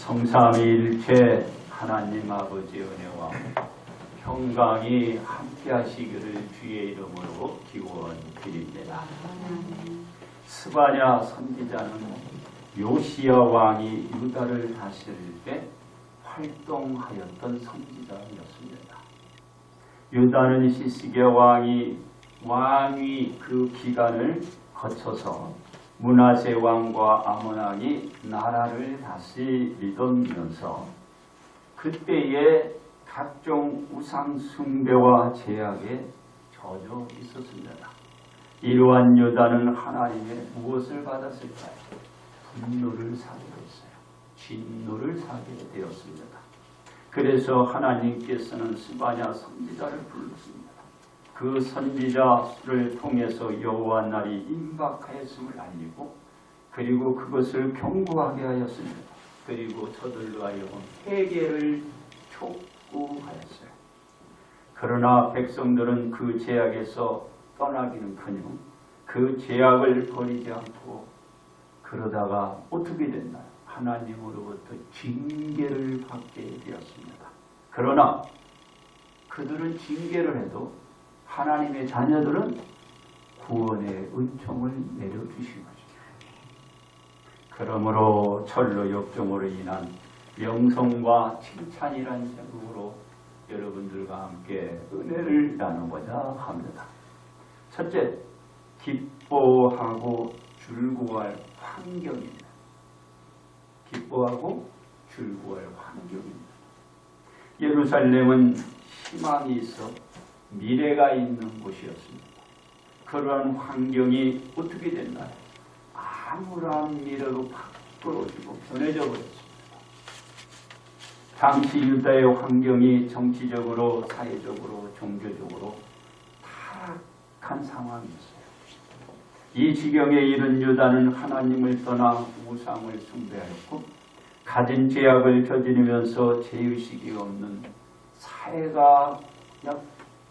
성삼위일체 하나님 아버지 은혜와 평강이 함께 하시기를 주의 이름으로 기원드립니다. 스바냐 선지자는 요시야 왕이 유다를 다스릴 때 활동하였던 선지자였습니다. 유다는 시스기야 왕이 그 기간을 거쳐서 므낫세 왕과 아몬 왕이 나라를 다스리면서 그때에 각종 우상 숭배와 제약에 젖어 있었습니다. 이러한 유다는 하나님의 무엇을 받았을까요? 분노를 사게 됐어요. 진노를 사게 되었습니다. 그래서 하나님께서는 스바냐 선지자를 불렀습니다. 그 선지자를 통해서 여호와 날이 임박하였음을 알리고 그리고 그것을 경고하게 하였습니다. 그리고 저들로 하여금 회개를 촉구하였어요. 그러나 백성들은 그 제약에서 떠나기는커녕 그 제약을 버리지 않고 그러다가 어떻게 됐나요? 하나님으로부터 징계를 받게 되었습니다. 그러나 그들은 징계를 해도 하나님의 자녀들은 구원의 은총을 내려주신 것입니다. 그러므로 철로 역정으로 인한 명성과 칭찬이라는 제목으로 여러분들과 함께 은혜를 나누고자 합니다. 첫째, 기뻐하고 즐거워할 환경입니다. 기뻐하고 즐거워할 환경입니다. 예루살렘은 희망이 있어 미래가 있는 곳이었습니다. 그러한 환경이 어떻게 됐나요? 암울한 미래로 바꾸어지고 변해져 버렸습니다. 당시 유다의 환경이 정치적으로, 사회적으로, 종교적으로 타락한 상황이었어요. 이 지경에 이른 유다는 하나님을 떠나 우상을 숭배하였고 가진 죄악을 저지르면서 죄의식이 없는 사회가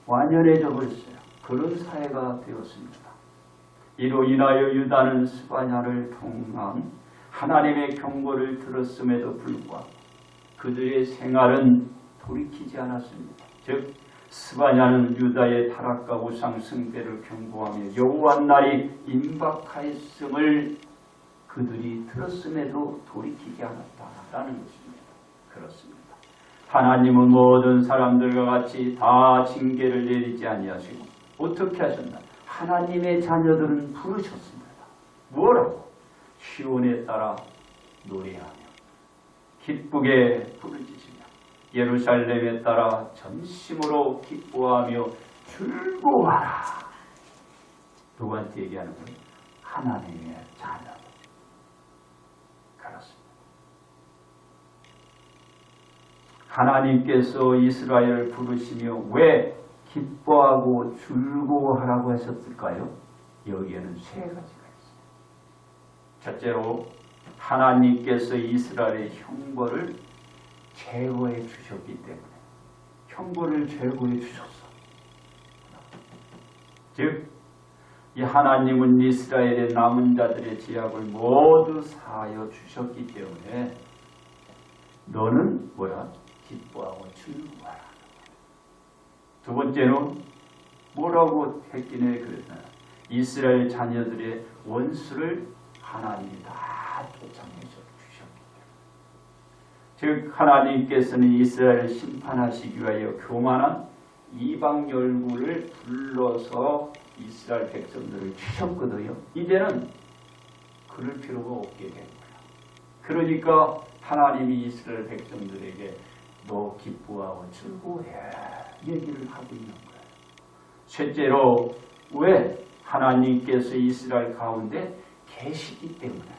완연해져 버렸어요. 그런 사회가 되었습니다. 이로 인하여 유다는 스바냐를 통한 하나님의 경고를 들었음에도 불구하고 그들의 생활은 돌이키지 않았습니다. 즉 스바냐는 유다의 타락과 우상 숭배를 경고하며 여호와 날이 임박하였음을 그들이 들었음에도 돌이키지 않았다라는 것입니다. 그렇습니다. 하나님은 모든 사람들과 같이 다 징계를 내리지 아니하시고 어떻게 하셨나? 하나님의 자녀들은 부르셨습니다. 뭐라고? 시온에 따라 노래하며 기쁘게 부르짖으며 예루살렘에 따라 전심으로 기뻐하며 즐거워하라. 누구한테 얘기하는 거예요? 하나님의 자녀. 그렇습니다. 하나님께서 이스라엘을 부르시며 왜 기뻐하고 즐거워하라고 하셨을까요? 여기에는 세 가지가 있어요. 첫째로 하나님께서 이스라엘의 형벌을 제거해 주셨기 때문에 형벌을 제거해 주셨어. 즉, 이 하나님은 이스라엘의 남은 자들의 죄악을 모두 사하여 주셨기 때문에 너는 뭐라? 기뻐하고 즐거워하라. 두 번째는 뭐라고 했기에 그랬나? 이스라엘 자녀들의 원수를 하나님이 다 쫓아내셔 주셨기 때문에. 즉 하나님께서는 이스라엘을 심판하시기 위하여 교만한 이방 열국을 불러서 이스라엘 백성들을 주셨거든요. 이제는 그럴 필요가 없게 된 거야. 그러니까 하나님이 이스라엘 백성들에게 너 기뻐하고 즐거워해 얘기를 하고 있는 거예요. 셋째로 왜? 하나님께서 이스라엘 가운데 계시기 때문에.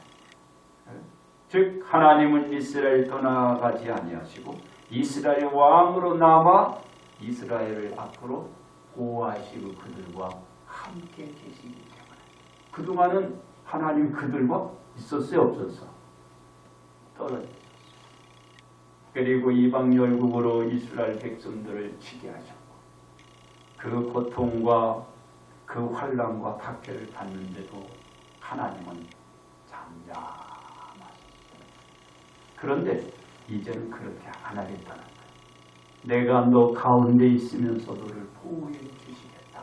즉 하나님은 이스라엘 떠나가지 아니하시고 이스라엘 왕으로 남아 이스라엘을 앞으로 보호하시고 그들과 함께 계시기 때문에. 그동안은 하나님 그들과 있었어요? 없었어? 떨어졌어요. 그리고 이방 열국으로 이스라엘 백성들을 치게 하셨고 그 고통과 그 환난과 박해를 받는데도 하나님은 잠잠하셨어요. 그런데 이제는 그렇게 안 하겠다는 거예요. 내가 너 가운데 있으면서 너를 보호해 주시겠다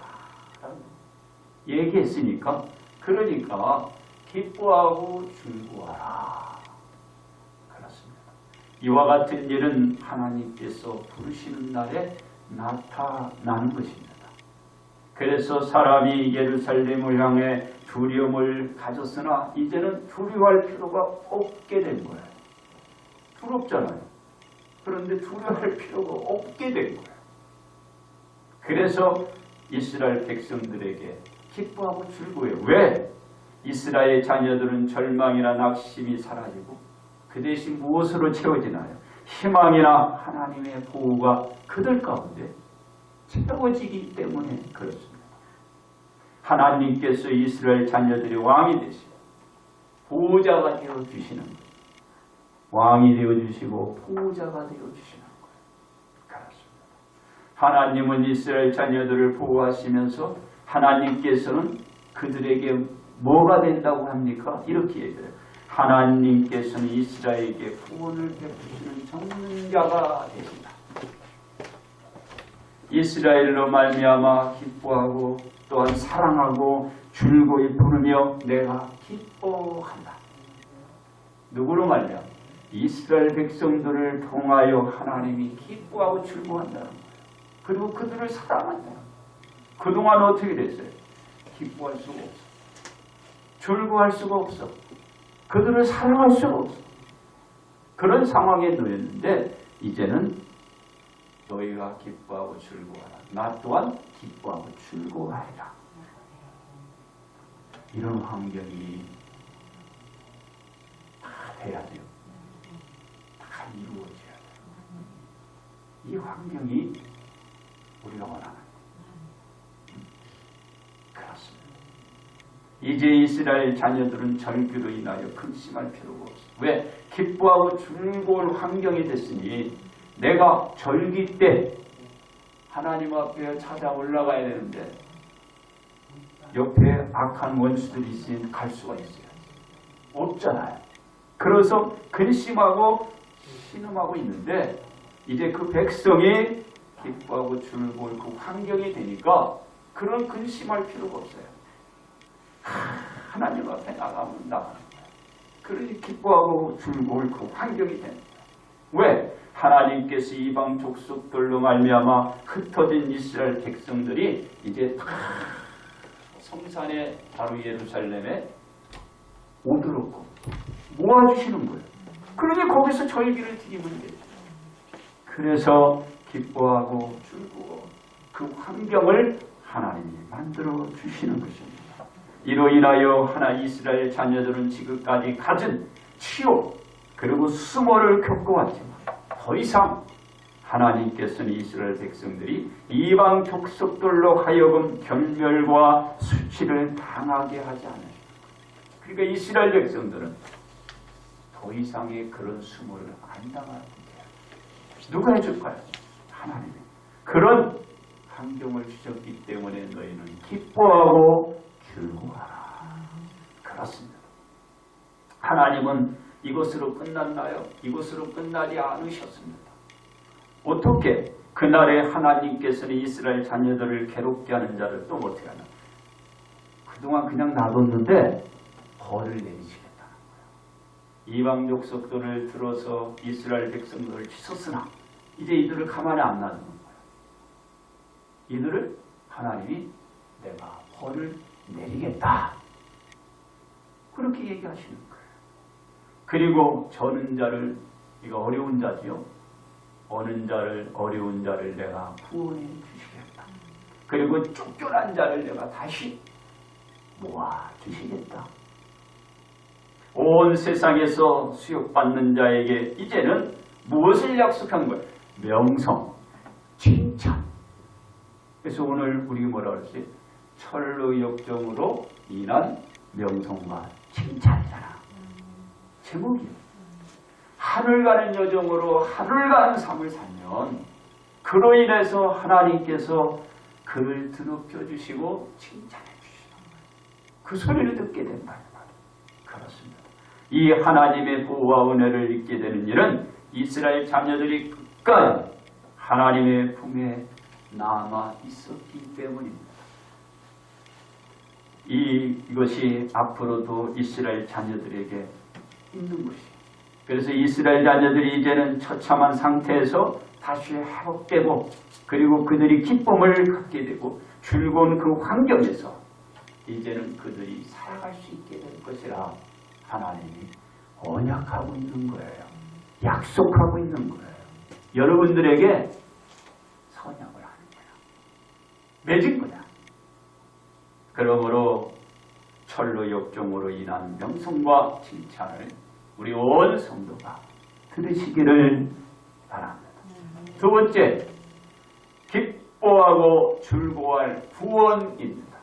얘기했으니까, 그러니까 기뻐하고 즐거워하라. 그렇습니다. 이와 같은 일은 하나님께서 부르시는 날에 나타나는 것입니다. 그래서 사람이 예루살렘을 향해 두려움을 가졌으나 이제는 두려워할 필요가 없게 된 거예요. 두렵잖아요. 그런데 두려워할 필요가 없게 된 거예요. 그래서 이스라엘 백성들에게 기뻐하고 즐거워해요. 왜? 이스라엘 자녀들은 절망이나 낙심이 사라지고 그 대신 무엇으로 채워지나요? 희망이나 하나님의 보호가 그들 가운데 채워지기 때문에 그렇습니다. 하나님께서 이스라엘 자녀들의 왕이 되시고 보호자가 되어주시는 거예요. 왕이 되어주시고 보호자가 되어주시는 거예요. 그렇습니다. 하나님은 이스라엘 자녀들을 보호하시면서 하나님께서는 그들에게 뭐가 된다고 합니까? 이렇게 얘기해요. 하나님께서는 이스라엘에게 구원을 베푸시는 전문자가 되신다. 이스라엘로 말미암아 기뻐하고 또한 사랑하고 즐거이 부르며 내가 기뻐한다. 누구로 말미암아? 이스라엘 백성들을 통하여 하나님이 기뻐하고 즐거워한다는 거예요. 그리고 그들을 사랑한다. 그동안 어떻게 됐어요? 기뻐할 수가 없어. 즐거워할 수가 없어. 그들을 사랑할 수가 없어. 그런 상황에 놓였는데 이제는 너희가 기뻐하고 즐거워하라. 나 또한 기뻐하고 즐거워하리라. 이런 환경이 다 돼야 돼요. 다 이루어져야 돼요. 이 환경이 우리가 원하는 그렇습니다. 이제 이스라엘 자녀들은 절규로 인하여 근심할 필요가 없어. 왜? 기뻐하고 즐거울 환경이 됐으니 내가 절기 때 하나님 앞에 찾아 올라가야 되는데 옆에 악한 원수들이 있으면 갈 수가 있어요. 없잖아요. 그래서 근심하고 신음하고 있는데 이제 그 백성이 기뻐하고 즐거울 그 환경이 되니까 그런 근심할 필요가 없어요. 하나님 앞에 나가면 나가는 거예요. 그러니 기뻐하고 즐거울 그 환경이 되는 거예요. 왜? 하나님께서 이방 족속들로 말미암아 흩어진 이스라엘 백성들이 이제 다 성산에 바로 예루살렘에 오도록 모아주시는 거예요. 그러니 거기서 절기를 드리면 돼요. 그래서 기뻐하고 즐거워 그 환경을 하나님이 만들어 주시는 것입니다. 이로 인하여 하나 이스라엘 자녀들은 지금까지 가진 치욕 그리고 수모를 겪어왔지만 더 이상 하나님께서는 이스라엘 백성들이 이방 족속들로 하여금 결멸과 수치를 당하게 하지 않으십니다. 그러니까 이스라엘 백성들은 더 이상의 그런 수모를 안 당하는 거예요. 누가 해줄까요? 하나님이. 그런 환경을 주셨기 때문에 너희는 기뻐하고 즐거워하라. 그렇습니다. 하나님은 이것으로 끝났나요? 이것으로 끝나지 않으셨습니다. 어떻게? 그날에 하나님께서는 이스라엘 자녀들을 괴롭게 하는 자를 또 어떻게 하나? 그동안 그냥 놔뒀는데 벌을 내리시겠다는 거예요. 이방 족속들을 들어서 이스라엘 백성들을 치솟으나 이제 이들을 가만히 안 놔두는 거예요. 이들을 하나님이 내가 벌을 내리겠다. 그렇게 얘기하시는 거예요. 그리고 저는 자를, 이거 어려운 자지요. 어는 자를, 어려운 자를 내가 구원해 주시겠다. 그리고 쫓겨난 자를 내가 다시 모아 주시겠다. 온 세상에서 수욕받는 자에게 이제는 무엇을 약속한 거예요? 명성, 칭찬. 그래서 오늘 우리 뭐라 그랬지? 철로 역정으로 인한 명성과 칭찬이잖아. 제목이요. 하늘 가는 여정으로 하늘 가는 삶을 살면 그로 인해서 하나님께서 그를 드높여 주시고 칭찬해 주시는 거예요. 그 소리를 듣게 된다는 말이에요. 그렇습니다. 이 하나님의 보호와 은혜를 잊게 되는 일은 이스라엘 자녀들이 끝까지 하나님의 품에 남아 있었기 때문입니다. 이것이 앞으로도 이스라엘 자녀들에게 있는 것이. 그래서 이스라엘 자녀들이 이제는 처참한 상태에서 다시 회복되고 그리고 그들이 기쁨을 갖게 되고 즐거운 그 환경에서 이제는 그들이 살아갈 수 있게 될 것이라 하나님이 언약하고 있는 거예요. 약속하고 있는 거예요. 여러분들에게 선약을 하는 거야. 맺은 거야. 그러므로 철로 역종으로 인한 명성과 칭찬을 우리 온 성도가 들으시기를 바랍니다. 두 번째, 기뻐하고 즐거워할 구원입니다.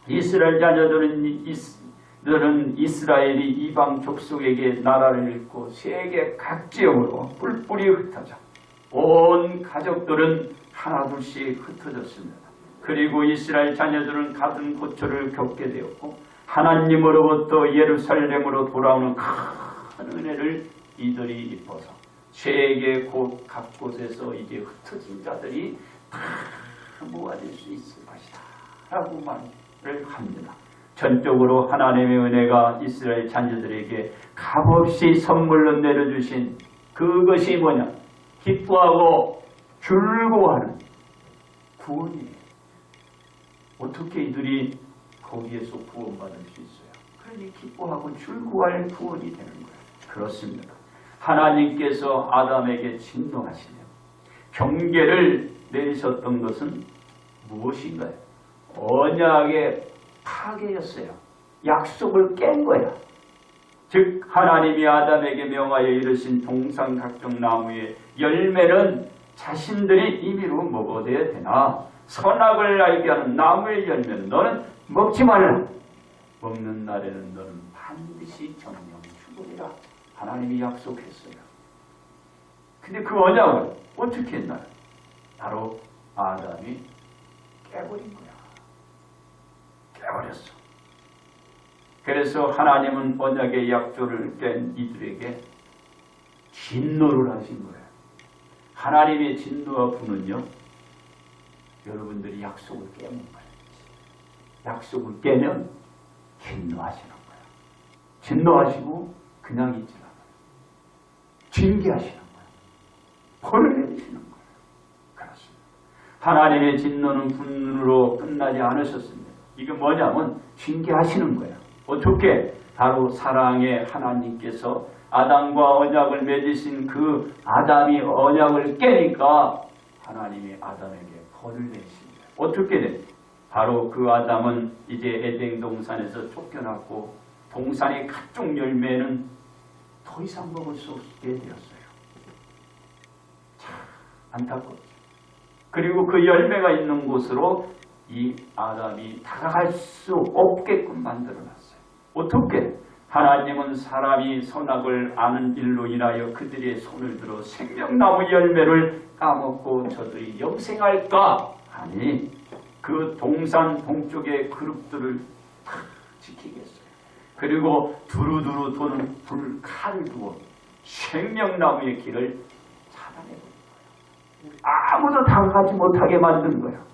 이스라엘 자녀들은 이스라엘이 이방 족속에게 나라를 잃고 세계 각 지역으로 뿔뿔이 흩어져 온 가족들은 하나둘씩 흩어졌습니다. 그리고 이스라엘 자녀들은 같은 고초를 겪게 되었고 하나님으로부터 예루살렘으로 돌아오는 큰 은혜를 이들이 입어서 세계 각 곳에서 이제 흩어진 자들이 다 모아질 수 있을 것이다 라고 말을 합니다. 전적으로 하나님의 은혜가 이스라엘 자녀들에게 값없이 선물로 내려주신 그것이 뭐냐? 기뻐하고 즐거워하는 구원이에요. 어떻게 이들이 거기에서 구원받을 수 있어요? 그러니 기뻐하고 즐거워할 구원이 되는 거예요. 그렇습니다. 하나님께서 아담에게 진노하시며 경계를 내리셨던 것은 무엇인가요? 언약의 파괴였어요. 약속을 깬 거야. 즉 하나님이 아담에게 명하여 이르신 동산 각종 나무의 열매는 자신들이 임의로 먹어야 되나 선악을 알게 하는 나무의 열매는 너는 먹지 말라. 먹는 날에는 너는 반드시 정령 죽으리라. 하나님이 약속했어요. 근데 그 언약을 어떻게 했나요? 바로 아담이 깨버린 거야. 깨버렸어. 그래서 하나님은 언약의 약조를 깬 이들에게 진노를 하신 거예요. 하나님의 진노와 분은요, 여러분들이 약속을 깨는 거예요. 약속을 깨면 진노하시는 거예요. 진노하시고 그냥 있지 않아요. 징계하시는 거예요. 벌을 내리시는 거예요. 그렇습니다. 하나님의 진노는 분으로 끝나지 않으셨습니다. 이게 뭐냐면 징계하시는 거예요. 어떻게? 바로 사랑의 하나님께서 아담과 언약을 맺으신 그 아담이 언약을 깨니까 하나님이 아담에게 벌을 내리십니다. 어떻게 돼? 바로 그 아담은 이제 에덴 동산에서 쫓겨났고 동산의 각종 열매는 더 이상 먹을 수 없게 되었어요. 참 안타깝죠. 그리고 그 열매가 있는 곳으로 이 아담이 다가갈 수 없게끔 만들어놨어요. 어떻게? 하나님은 사람이 선악을 아는 일로 인하여 그들의 손을 들어 생명나무 열매를 까먹고 저들이 영생할까 하니 그 동산 동쪽의 그룹들을 다 지키겠어요. 그리고 두루두루 도는 불칼을 두어 생명나무의 길을 차단해버린 거예요. 아무도 다가가지 못하게 만든 거예요.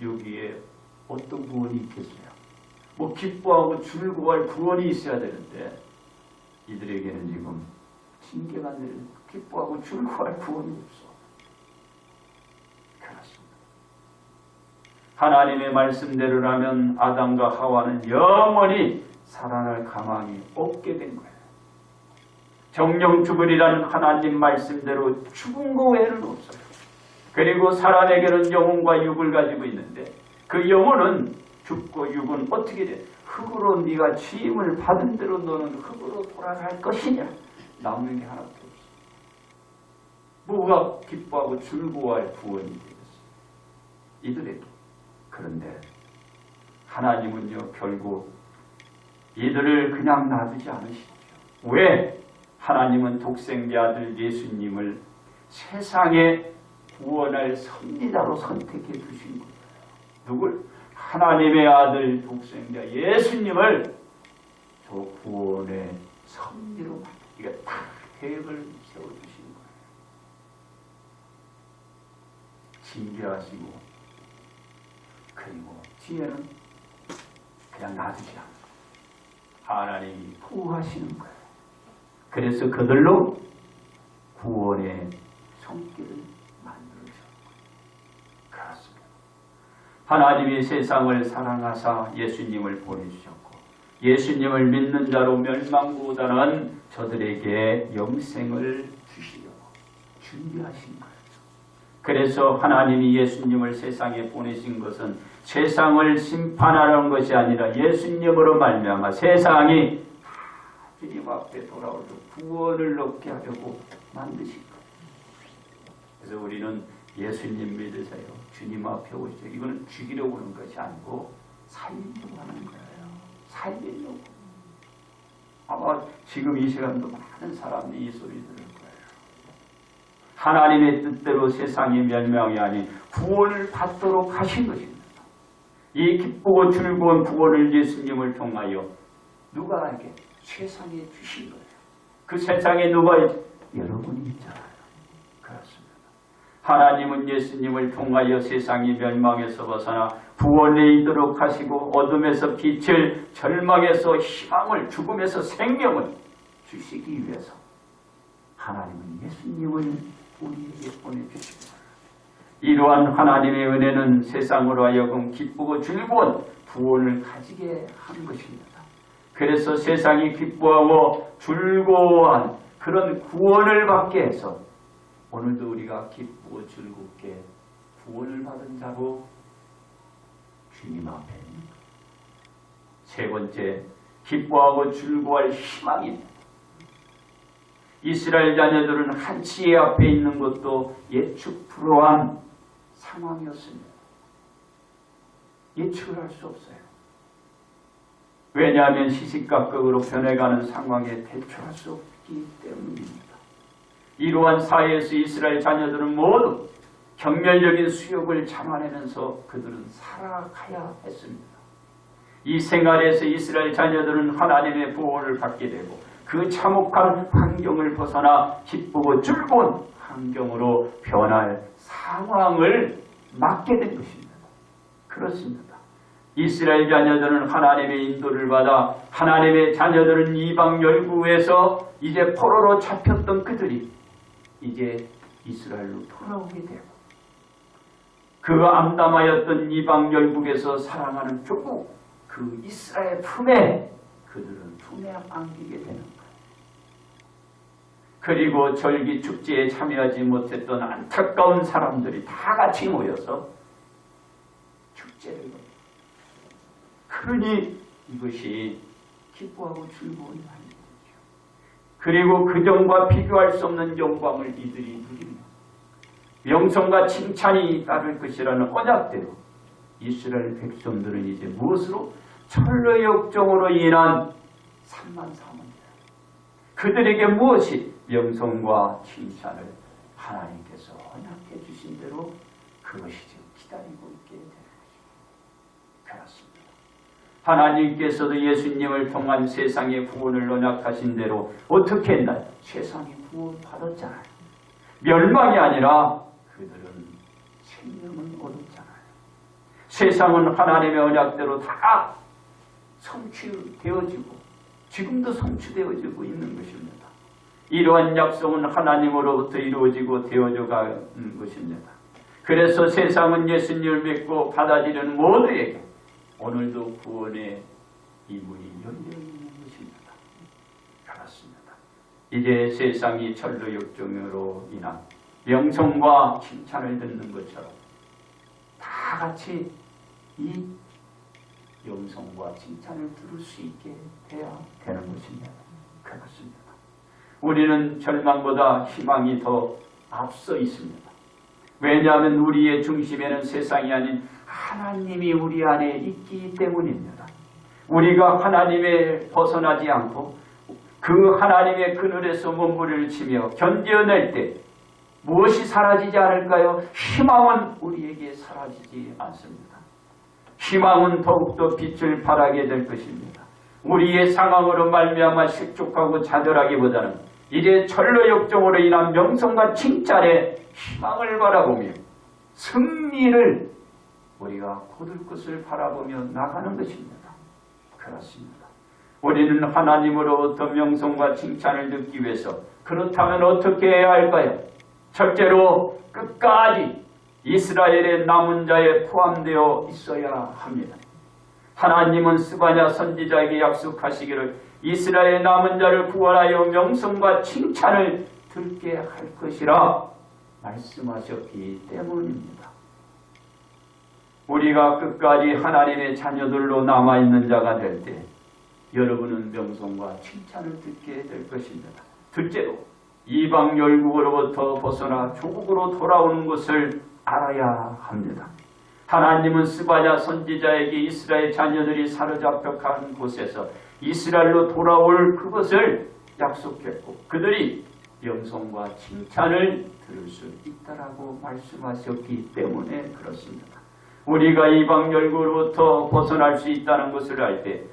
여기에 어떤 구원이 있겠어요? 뭐 기뻐하고 즐거워할 구원이 있어야 되는데 이들에게는 지금 징계가 내린 기뻐하고 즐거워할 구원이 없어. 그렇습니다. 하나님의 말씀대로라면 아담과 하와는 영원히 살아날 가망이 없게 된 거예요. 정령 죽으리라는 하나님 말씀대로 죽은 거 외에는 없어요. 그리고 사람에게는 영혼과 육을 가지고 있는데 그 영혼은 죽고 육은 어떻게 돼? 흙으로 네가 지임을 받은 대로 너는 흙으로 돌아갈 것이냐? 남는 게 하나도 없어. 뭐가 기뻐하고 즐거워할 구원이 되겠어? 이들에게. 그런데 하나님은요 결국 이들을 그냥 놔두지 않으시죠. 왜? 하나님은 독생자 아들 예수님을 세상에 구원할 선지자로 선택해 두신 거예요. 누굴? 하나님의 아들 독생자 예수님을 저 구원의 섭리로 이게 다 계획을 세워주신 거예요. 징계하시고 그리고 뒤에는 그냥 놔두지 않고 하나님이 보호하시는 거예요. 그래서 그들로 구원의 손길을 만들어주셨고 그렇습니다. 하나님이 세상을 사랑하사 예수님을 보내주셨고 예수님을 믿는 자로 멸망보다는 저들에게 영생을 주시려고 준비하신 거예요. 그래서 하나님이 예수님을 세상에 보내신 것은 세상을 심판하는 것이 아니라 예수님으로 말미암아 세상이 주님 앞에 돌아오도록 구원을 얻게 하려고 만드신 거예요. 그래서 우리는 예수님 믿으세요. 주님 앞에 오시죠. 이거는 죽이려고 하는 것이 아니고 살리려고 하는 거예요. 살리려고. 아마 지금 이 시간도 많은 사람이 이 소리 들을 거예요. 하나님의 뜻대로 세상이 멸망이 아닌 구원을 받도록 하신 것입니다. 이 기쁘고 즐거운 구원을 예수님을 통하여 누가에게 세상에 주신 거예요. 그 세상에 누가 여러분이 있잖아요. 그렇습니다. 하나님은 예수님을 통하여 세상이 멸망에서 벗어나 구원에 이르도록 하시고 어둠에서 빛을, 절망에서 희망을, 죽음에서 생명을 주시기 위해서 하나님은 예수님을 우리에게 보내주시고 이러한 하나님의 은혜는 세상으로 하여금 기쁘고 즐거운 구원을 가지게 한 것입니다. 그래서 세상이 기뻐하고 즐거워한 그런 구원을 받게 해서 오늘도 우리가 기쁘고 즐겁게 구원을 받은 자로 주님 앞에 세 번째 기뻐하고 즐거워할 희망입니다. 이스라엘 자녀들은 한치의 앞에 있는 것도 예측 불허한 상황이었습니다. 예측을 할 수 없어요. 왜냐하면 시시각각으로 변해가는 상황에 대처할 수 없기 때문입니다. 이러한 사회에서 이스라엘 자녀들은 모두 경멸적인 수욕을 참아내면서 그들은 살아가야 했습니다. 이 생활에서 이스라엘 자녀들은 하나님의 보호를 받게 되고 그 참혹한 환경을 벗어나 기쁘고 즐거운 환경으로 변할 상황을 맞게 된 것입니다. 그렇습니다. 이스라엘 자녀들은 하나님의 인도를 받아 하나님의 자녀들은 이방 열국에서 이제 포로로 잡혔던 그들이 이제 이스라엘로 돌아오게 되고 그 암담하였던 이방 열국에서 사랑하는 조국 그 이스라엘 품에 그들은 품에 안기게 되는 거예요. 그리고 절기 축제에 참여하지 못했던 안타까운 사람들이 다 같이 모여서 축제를 합니다. 그러니 이것이 기뻐하고 즐거운 날이죠. 그리고 그전과 비교할 수 없는 영광을 이들이 누리며 명성과 칭찬이 따를 것이라는 언약대로 이스라엘 백성들은 이제 무엇으로? 철로의 역정으로 인한 산만삼원이다. 그들에게 무엇이? 명성과 칭찬을 하나님께서 언약해 주신 대로 그것이 지금 기다리고 있게 되는 것입니다. 그렇습니다. 하나님께서도 예수님을 통한 세상의 구원을 언약하신 대로 어떻게 했나요? 세상이 구원받았잖아요. 멸망이 아니라 그들은 생명을 얻었잖아요. 세상은 하나님의 언약대로 다 성취되어지고 지금도 성취되어지고 있는 것입니다. 이러한 약속은 하나님으로부터 이루어지고 되어져 가는 것입니다. 그래서 세상은 예수님을 믿고 받아들이는 모두에게 오늘도 구원의 이 문이 열려있는 것입니다. 그렇습니다. 이제 세상이 철로 역정으로 인한 명성과 칭찬을 듣는 것처럼 다 같이 이 명성과 칭찬을 들을 수 있게 돼야 되는 것입니다. 그렇습니다. 우리는 절망보다 희망이 더 앞서 있습니다. 왜냐하면 우리의 중심에는 세상이 아닌 하나님이 우리 안에 있기 때문입니다. 우리가 하나님에 벗어나지 않고 그 하나님의 그늘에서 몸부림을 치며 견뎌낼 때 무엇이 사라지지 않을까요? 희망은 우리에게 사라지지 않습니다. 희망은 더욱더 빛을 발하게 될 것입니다. 우리의 상황으로 말미암아 실족하고 좌절하기보다는 이제 철로 역정으로 인한 명성과 칭찬의 희망을 바라보며 승리를 우리가 거둘 것을 바라보며 나가는 것입니다. 그렇습니다. 우리는 하나님으로부터 명성과 칭찬을 듣기 위해서 그렇다면 어떻게 해야 할까요? 첫째로 끝까지 이스라엘의 남은 자에 포함되어 있어야 합니다. 하나님은 스바냐 선지자에게 약속하시기를 이스라엘 남은 자를 구원하여 명성과 칭찬을 듣게 할 것이라 말씀하셨기 때문입니다. 우리가 끝까지 하나님의 자녀들로 남아있는 자가 될 때 여러분은 명성과 칭찬을 듣게 될 것입니다. 둘째로 이방 열국으로부터 벗어나 조국으로 돌아오는 것을 알아야 합니다. 하나님은 스바냐 선지자에게 이스라엘 자녀들이 사로잡혀 간 곳에서 이스라엘로 돌아올 그것을 약속했고 그들이 명성과 칭찬을 들을 수 있다라고 말씀하셨기 때문에 그렇습니다. 우리가 이방 열국으로부터 벗어날 수 있다는 것을 알 때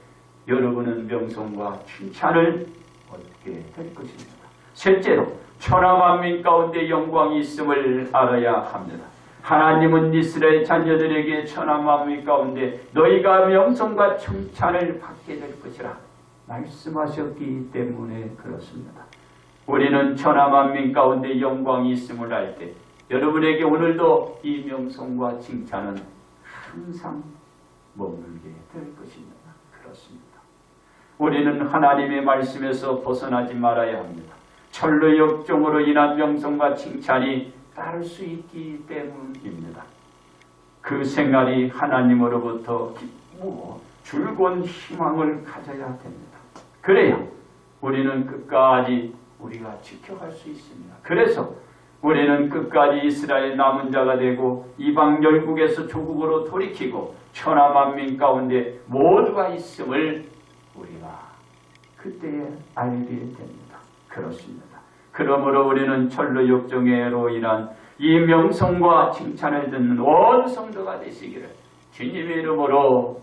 여러분은 명성과 칭찬을 얻게 될 것입니다. 셋째로 천하 만민 가운데 영광이 있음을 알아야 합니다. 하나님은 이스라엘 자녀들에게 천하 만민 가운데 너희가 명성과 칭찬을 받게 될 것이라 말씀하셨기 때문에 그렇습니다. 우리는 천하 만민 가운데 영광이 있음을 알 때 여러분에게 오늘도 이 명성과 칭찬은 항상 머물게 될 것입니다. 그렇습니다. 우리는 하나님의 말씀에서 벗어나지 말아야 합니다. 철로 역정으로 인한 명성과 칭찬이 따를 수 있기 때문입니다. 그 생활이 하나님으로부터 기쁘고 즐거운 희망을 가져야 됩니다. 그래야 우리는 끝까지 우리가 지켜갈 수 있습니다. 그래서 우리는 끝까지 이스라엘 남은 자가 되고 이방 열국에서 조국으로 돌이키고 천하 만민 가운데 모두가 있음을 우리가 그때에 알게 됩니다. 그렇습니다. 그러므로 우리는 철로 역정으로 인한 이 명성과 칭찬을 듣는 온 성도가 되시기를 주님의 이름으로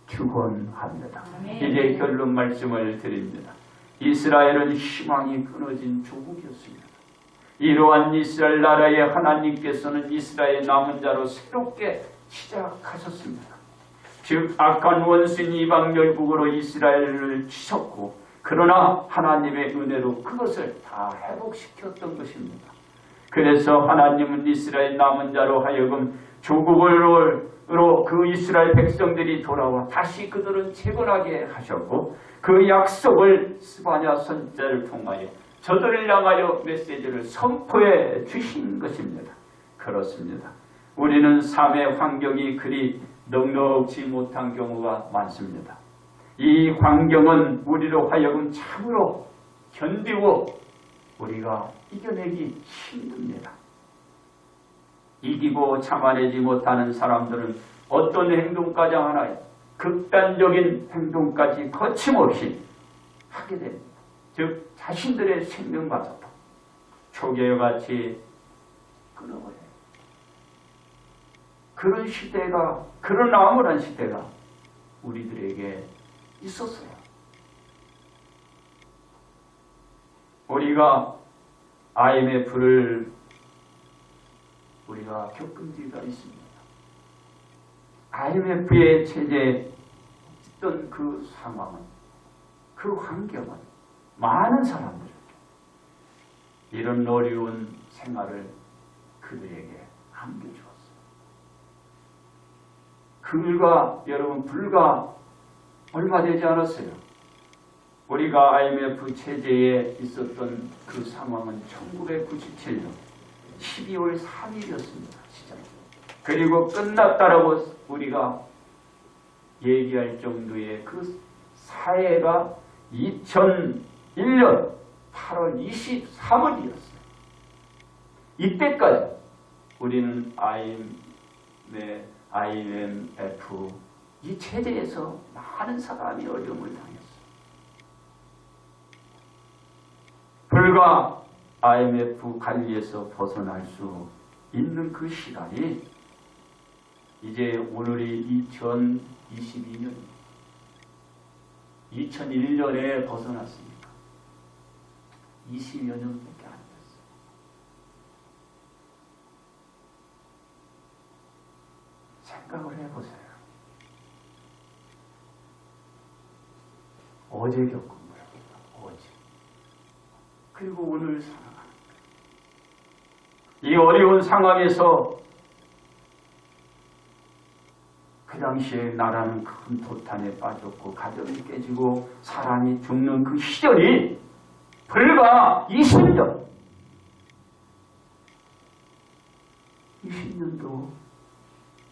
축원합니다. 이제 결론 말씀을 드립니다. 이스라엘은 희망이 끊어진 조국이었습니다. 이러한 이스라엘 나라의 하나님께서는 이스라엘 남은 자로 새롭게 시작하셨습니다. 즉 악한 원수인 이방 열국으로 이스라엘을 치셨고 그러나 하나님의 은혜로 그것을 다 회복시켰던 것입니다. 그래서 하나님은 이스라엘 남은 자로 하여금 조국으로 그 이스라엘 백성들이 돌아와 다시 그들은 재건하게 하셨고 그 약속을 스바냐 선지자를 통하여 저들을 향하여 메시지를 선포해 주신 것입니다. 그렇습니다. 우리는 삶의 환경이 그리 넉넉지 못한 경우가 많습니다. 이 환경은 우리로 하여금 참으로 견디고 우리가 이겨내기 힘듭니다. 이기고 참아내지 못하는 사람들은 어떤 행동까지 하나요? 극단적인 행동까지 거침없이 하게 됩니다. 즉 자신들의 생명마저도 초계같이 끊어버려요. 그런 시대가, 그런 암울한 시대가 우리들에게 있었어요. 우리가 IMF를 우리가 겪은 지가 있습니다. IMF의 체제에 있던 그 상황은, 그 환경은 많은 사람들에게 이런 어려운 생활을 그들에게 안겨주었어요. 여러분 불과 얼마 되지 않았어요. 우리가 IMF 체제에 있었던 그 상황은 1997년 12월 3일이었습니다. 시작. 그리고 끝났다라고 우리가 얘기할 정도의 그 사회가 2001년 8월 23일이었어요. 이때까지 우리는 IMF 이 체제에서 많은 사람이 어려움을 당했어요. 불과 IMF 관리에서 벗어날 수 있는 그 시간이 이제 오늘이 2022년입니다. 2001년에 벗어났습니까? 20여 년밖에 안 됐어요. 생각을 해보세요. 어제 겪은 거랍니다. 어제. 그리고 오늘 살아가는 거예요. 이 어려운 상황에서 그 당시에 나라는 큰 도탄에 빠졌고 가정이 깨지고 사람이 죽는 그 시절이 불과 20년. 20년도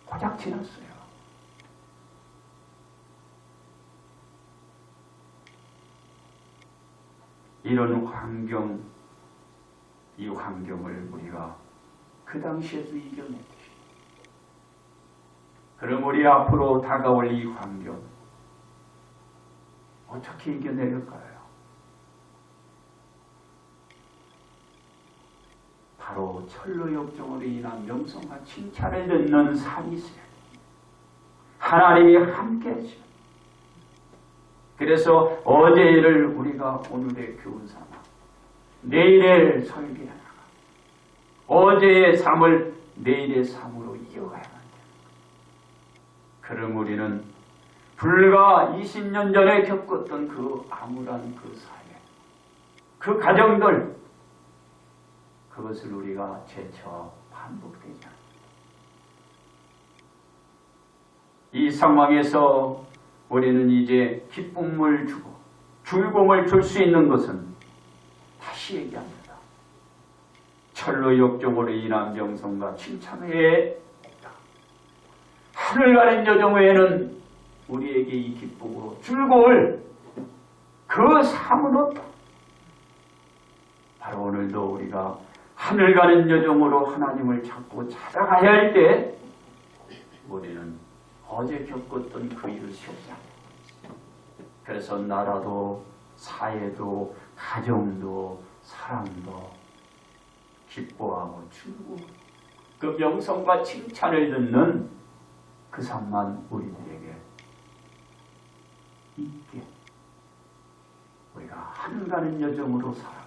고작 지났어요. 이런 환경, 이 환경을 우리가 그 당시에도 이겨냈듯이 그럼 우리 앞으로 다가올 이 환경 어떻게 이겨낼까요? 바로 철로 역정으로 인한 명성과 칭찬을 듣는 삶이 있어요. 하나님이 함께 해주셔요. 그래서 어제를 우리가 오늘의 교훈 삼아 내일의 설계해 나가 어제의 삶을 내일의 삶으로 이어가야만 돼요. 그럼 우리는 불과 20년 전에 겪었던 그 암울한 그 사회, 그 가정들, 그것을 우리가 재차 반복되지 않습니다. 이 상황에서 우리는 이제 기쁨을 주고 즐거움을 줄 수 있는 것은 다시 얘기합니다. 철로 역정으로 인한 명성과 칭찬에 없다. 하늘 가는 여정 외에는 우리에게 이 기쁘고 즐거울 그 삶은 없다. 바로 오늘도 우리가 하늘 가는 여정으로 하나님을 찾고 찾아가야 할 때 우리는 어제 겪었던 그 일을 쉬지 않아요. 그래서 나라도 사회도 가정도 사람도 기뻐하고 즐거워 그 명성과 칭찬을 듣는 그 삶만 우리들에게 있게 우리가 하늘 가는 여정으로 살아갑니다.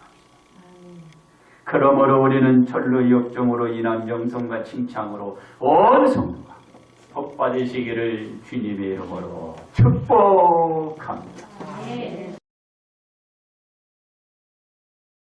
그러므로 우리는 철로 역정으로 인한 명성과 칭찬으로 온 성도가 복 받으시기를 주님의 이름으로 축복합니다.